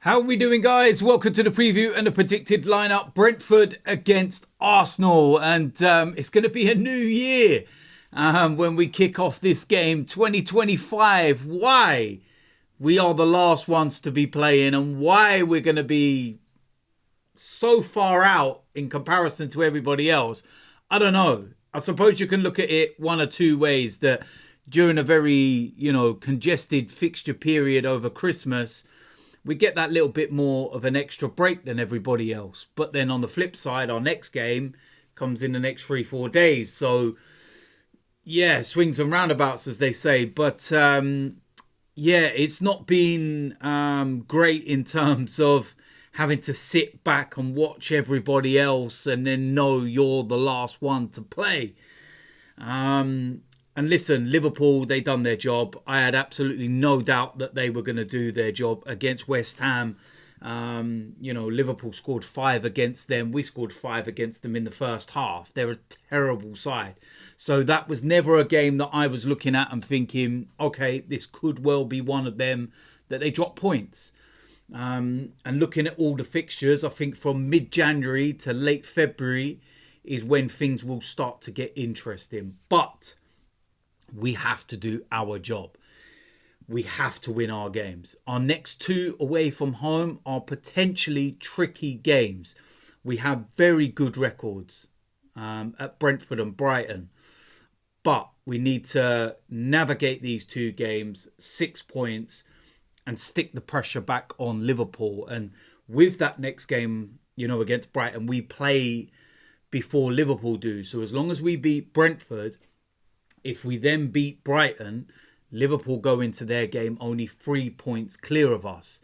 How are we doing, guys? Welcome to the preview and the predicted lineup. Brentford against Arsenal. And it's going to be a new year when we kick off this game. 2025. Why we are the last ones to be playing and why we're going to be so far out in comparison to everybody else. I don't know. I suppose you can look at it one or two ways. That during a very, congested fixture period over Christmas, we get that little bit more of an extra break than everybody else. But then on the flip side, our next game comes in the next 3-4 days. So, yeah, swings and roundabouts, as they say. But, it's not been great in terms of having to sit back and watch everybody else and then know you're the last one to play. And listen, Liverpool, they done their job. I had absolutely no doubt that they were going to do their job against West Ham. Liverpool scored 5 against them. We scored 5 against them in the first half. They're a terrible side. So that was never a game that I was looking at and thinking, okay, this could well be one of them that they drop points. And looking at all the fixtures, I think from mid-January to late February is when things will start to get interesting. But we have to do our job. We have to win our games. Our next 2 away from home are potentially tricky games. We have very good records at Brentford and Brighton. But we need to navigate these 2 games, 6 points, and stick the pressure back on Liverpool. And with that next game, against Brighton, we play before Liverpool do. So as long as we beat Brentford, if we then beat Brighton, Liverpool go into their game only 3 points clear of us.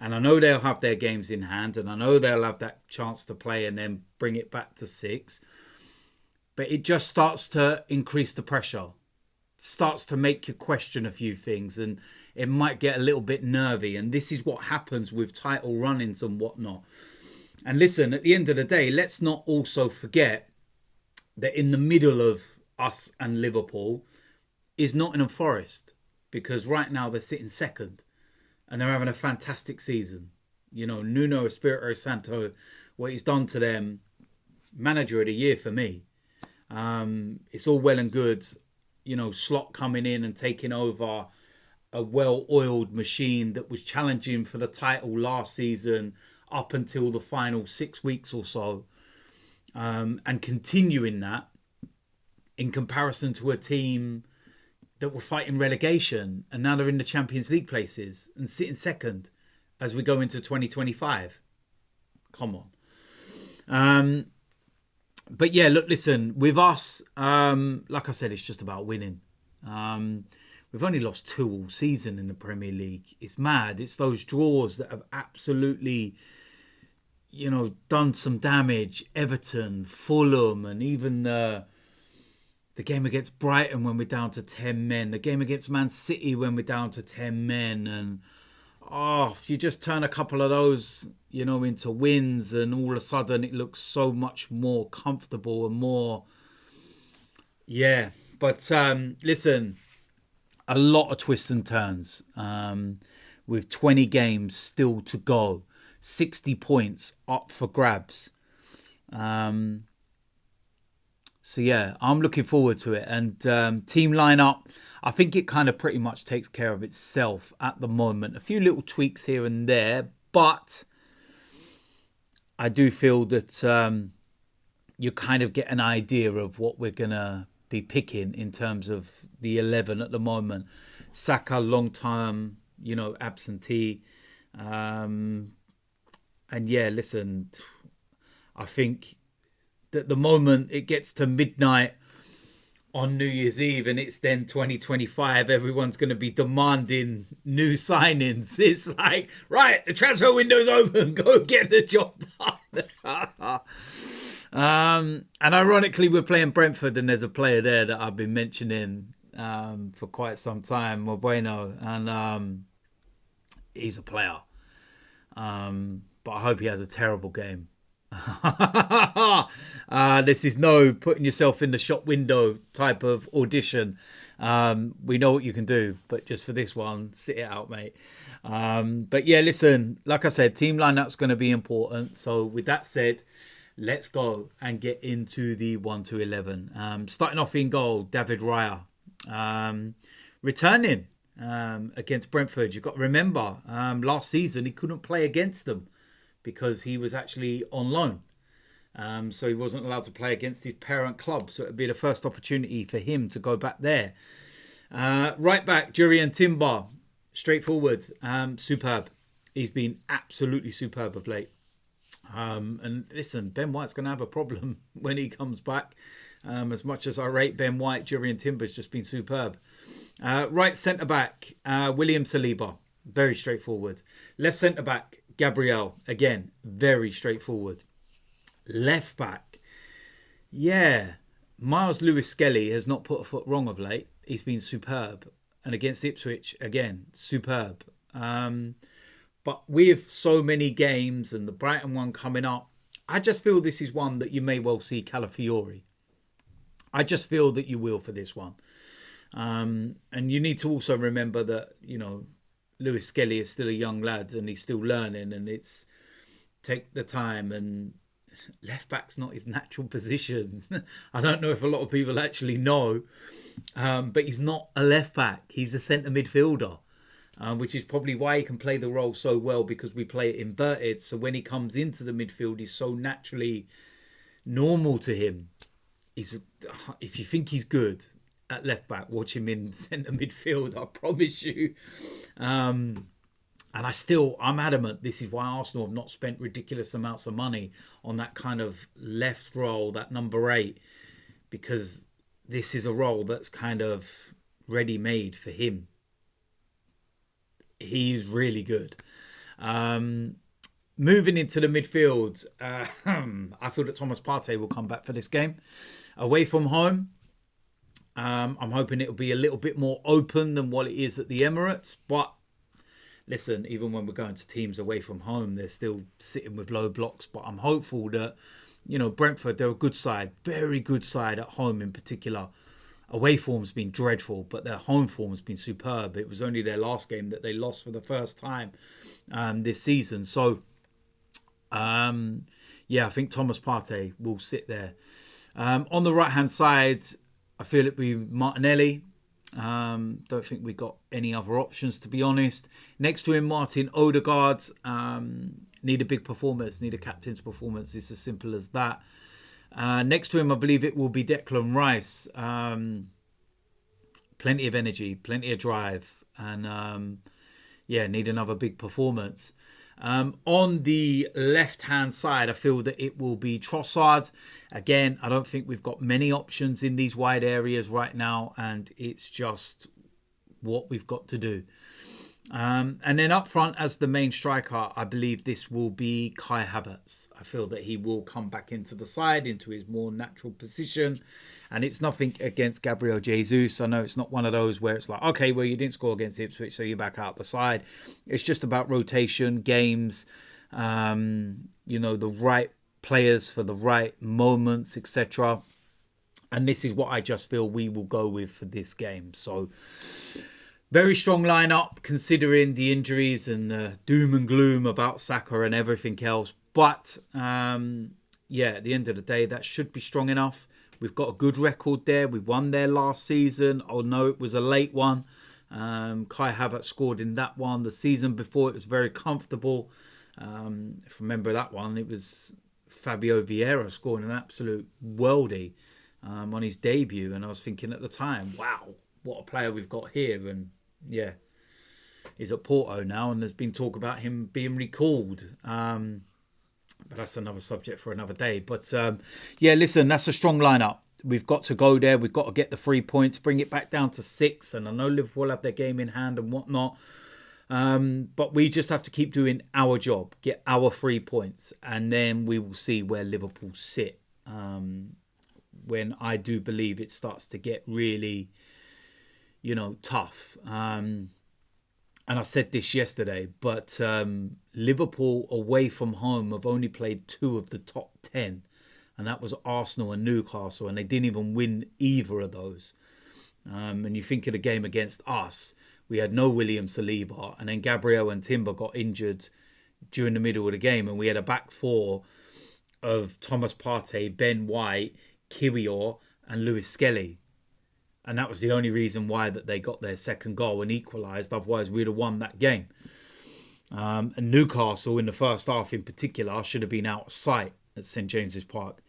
And I know they'll have their games in hand, and I know they'll have that chance to play and then bring it back to 6. But it just starts to increase the pressure. Starts to make you question a few things, and it might get a little bit nervy. And this is what happens with title run-ins and whatnot. And listen, at the end of the day, let's not also forget that in the middle of us and Liverpool is Nottingham Forest, because right now they're sitting second and they're having a fantastic season. Nuno Espirito Santo, what he's done to them, manager of the year for me. It's all well and good, Slot coming in and taking over a well-oiled machine that was challenging for the title last season up until the final 6 weeks or so, and continuing that in comparison to a team that were fighting relegation and now they're in the Champions League places and sitting second as we go into 2025. Come on. But yeah, look, listen, with us, like I said, it's just about winning. We've only lost 2 all season in the Premier League. It's mad. It's those draws that have absolutely, done some damage. Everton, Fulham, and even the game against Brighton when we're down to 10 men. The game against Man City when we're down to 10 men. And, if you just turn a couple of those, into wins, and all of a sudden it looks so much more comfortable and more... Yeah. But, listen, a lot of twists and turns. With 20 games still to go. 60 points up for grabs. So, yeah, I'm looking forward to it. And team lineup, I think it kind of pretty much takes care of itself at the moment. A few little tweaks here and there. But I do feel that you kind of get an idea of what we're going to be picking in terms of the 11 at the moment. Saka, long-term, absentee. And, yeah, listen, I think that the moment it gets to midnight on New Year's Eve and it's then 2025, everyone's going to be demanding new signings. It's like, right, the transfer window's open, go get the job done. And ironically, we're playing Brentford and there's a player there that I've been mentioning for quite some time, Bueno, and he's a player. But I hope he has a terrible game. This is no putting yourself in the shop window type of audition. We know what you can do, but just for this one, sit it out, mate. But yeah, listen, like I said, team lineup's going to be important. So with that said, let's go and get into the 1 to 11. Starting off in goal, David Raya. Returning against Brentford. You've got to remember, last season he couldn't play against them because he was actually on loan. So he wasn't allowed to play against his parent club. So it would be the first opportunity for him to go back there. Right back, Jurriën Timber. Straightforward. Superb. He's been absolutely superb of late. And listen, Ben White's going to have a problem when he comes back. As much as I rate Ben White, Jurriën Timber's just been superb. Right centre back, William Saliba. Very straightforward. Left centre back, Gabriel. Again, very straightforward. Left back, yeah, Miles Lewis-Skelly has not put a foot wrong of late. He's been superb. And against Ipswich, again, superb. But with so many games and the Brighton one coming up, I just feel this is one that you may well see Calafiori. I just feel that you will for this one. And you need to also remember that, you know, Lewis-Skelly is still a young lad and he's still learning, and it's take the time, and left back's not his natural position. I don't know if a lot of people actually know, but he's not a left back. He's a centre midfielder, which is probably why he can play the role so well, because we play it inverted. So when he comes into the midfield, he's so naturally normal to him. If you think he's good at left back, watch him in centre midfield, I promise you. And I'm adamant, this is why Arsenal have not spent ridiculous amounts of money on that kind of left role, that number 8, because this is a role that's kind of ready-made for him. He's really good. Moving into the midfield, I feel that Thomas Partey will come back for this game. Away from home, I'm hoping it'll be a little bit more open than what it is at the Emirates, but listen, even when we're going to teams away from home, they're still sitting with low blocks. But I'm hopeful that, you know, Brentford, they're a good side, very good side at home in particular. Away form's been dreadful, but their home form's been superb. It was only their last game that they lost for the first time this season. So, yeah, I think Thomas Partey will sit there. On the right-hand side, I feel it'll be Martinelli. Don't think we got any other options, to be honest. Next to him, Martin Odegaard. Need a big performance, need a captain's performance. It's as simple as that. Next to him, I believe it will be Declan Rice. Plenty of energy, plenty of drive, and need another big performance. On the left-hand side, I feel that it will be Trossard. Again, I don't think we've got many options in these wide areas right now, and it's just what we've got to do. And then up front as the main striker, I believe this will be Kai Havertz. I feel that he will come back into the side, into his more natural position. And it's nothing against Gabriel Jesus. I know it's not one of those where it's like, okay, well, you didn't score against Ipswich, so you're back out the side. It's just about rotation, games, the right players for the right moments, etc. And this is what I just feel we will go with for this game. So very strong lineup considering the injuries and the doom and gloom about Saka and everything else. But at the end of the day, that should be strong enough. We've got a good record there. We won there last season. Although it was a late one. Kai Havertz scored in that one. The season before, it was very comfortable. If I remember that one, it was Fabio Vieira scoring an absolute worldie on his debut. And I was thinking at the time, wow, what a player we've got here. And yeah, he's at Porto now, and there's been talk about him being recalled. But that's another subject for another day. But listen, that's a strong lineup. We've got to go there. We've got to get the 3 points, bring it back down to 6. And I know Liverpool have their game in hand and whatnot. But we just have to keep doing our job, get our 3 points. And then we will see where Liverpool sit. When I do believe it starts to get really, tough. and I said this yesterday, but Liverpool away from home have only played 2 of the top 10. And that was Arsenal and Newcastle. And they didn't even win either of those. And you think of the game against us, we had no William Saliba. And then Gabriel and Timber got injured during the middle of the game. And we had a back 4 of Thomas Partey, Ben White, Kiwior and Lewis Skelly. And that was the only reason why that they got their second goal and equalised. Otherwise, we'd have won that game. And Newcastle, in the first half in particular, should have been out of sight at St James's Park.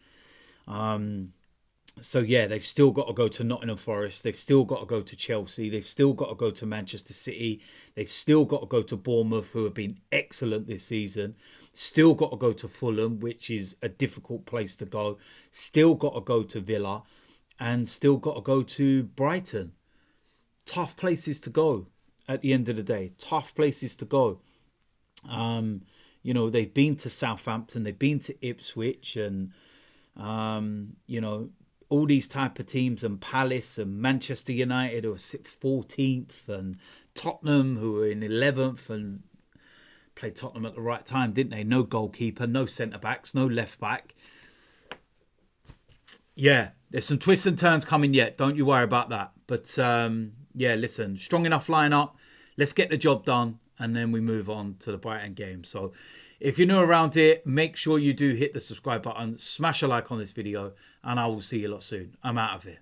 So, yeah, they've still got to go to Nottingham Forest. They've still got to go to Chelsea. They've still got to go to Manchester City. They've still got to go to Bournemouth, who have been excellent this season. Still got to go to Fulham, which is a difficult place to go. Still got to go to Villa. And still got to go to Brighton. Tough places to go at the end of the day. Tough places to go. You know, they've been to Southampton. They've been to Ipswich. And, you know, all these type of teams. And Palace and Manchester United, who are 14th. And Tottenham, who are in 11th. And played Tottenham at the right time, didn't they? No goalkeeper, no centre-backs, no left-back. Yeah, there's some twists and turns coming yet. Don't you worry about that. But, yeah, listen, strong enough line-up. Let's get the job done. And then we move on to the Brighton game. So if you're new around here, make sure you do hit the subscribe button. Smash a like on this video. And I will see you a lot soon. I'm out of here.